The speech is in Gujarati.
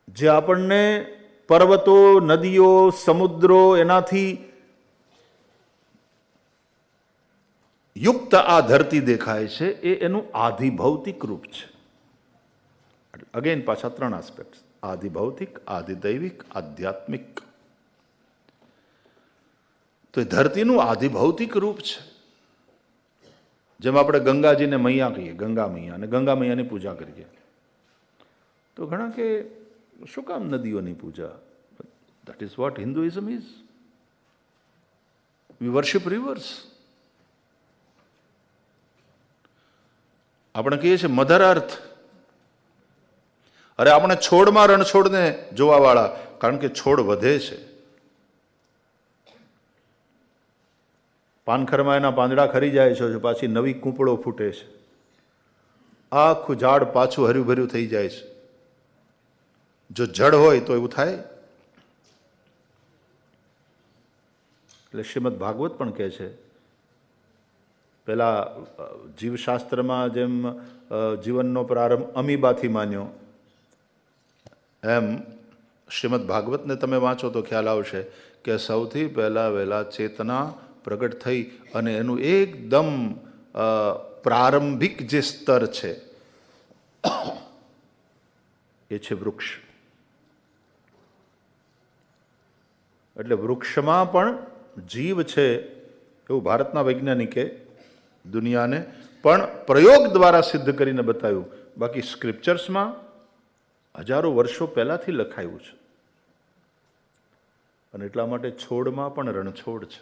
જે આપણને પર્વતો, નદીઓ, સમુદ્રો એનાથી યુક્ત આ ધરતી દેખાય છે, એ એનું આધિભૌતિક રૂપ છે. અગેન પાછા ત્રણ આસ્પેક્ટ: આધિભૌતિક, આધિદૈવિક, આધ્યાત્મિક. તો એ ધરતીનું આધિભૌતિક રૂપ છે. જેમ આપણે ગંગાજીને મૈયા કહીએ, ગંગા મૈયા, અને ગંગા મૈયાની પૂજા કરીએ, તો ઘણા કે શું કામ નદીઓની પૂજા? That is what Hinduism is. We worship rivers. આપણે કહીએ છીએ મધર અર્થ. અરે આપણે છોડમાં રણછોડને જોવાવાળા, કારણ કે છોડ વધે છે. પાનખરમાં એના પાંદડા ખરી જાય છે, પાછી નવી કૂંપળો ફૂટે છે, આખું ઝાડ પાછું હર્યું ભર્યું થઈ જાય છે. જો જડ હોય તો એવું થાય. એટલે શ્રીમદ ભાગવત પણ કહે છે, પેલા જીવશાસ્ત્રમાં જેમ જીવનનો પ્રારંભ અમીબાથી માન્યો, એમ શ્રીમદ ભાગવતને તમે વાંચો તો ખ્યાલ આવશે કે સૌથી પહેલા વહેલા ચેતના પ્રગટ થઈ અને એનું એકદમ પ્રારંભિક જે સ્તર છે એ છે વૃક્ષ. એટલે વૃક્ષમાં પણ જીવ છે એવું ભારતના વૈજ્ઞાનિકે દુનિયાને પણ પ્રયોગ દ્વારા સિદ્ધ કરીને બતાવ્યું. બાકી સ્ક્રિપ્ચર્સમાં હજારો વર્ષો પહેલાથી લખાયું છે. અને એટલા માટે છોડમાં પણ રણછોડ છે.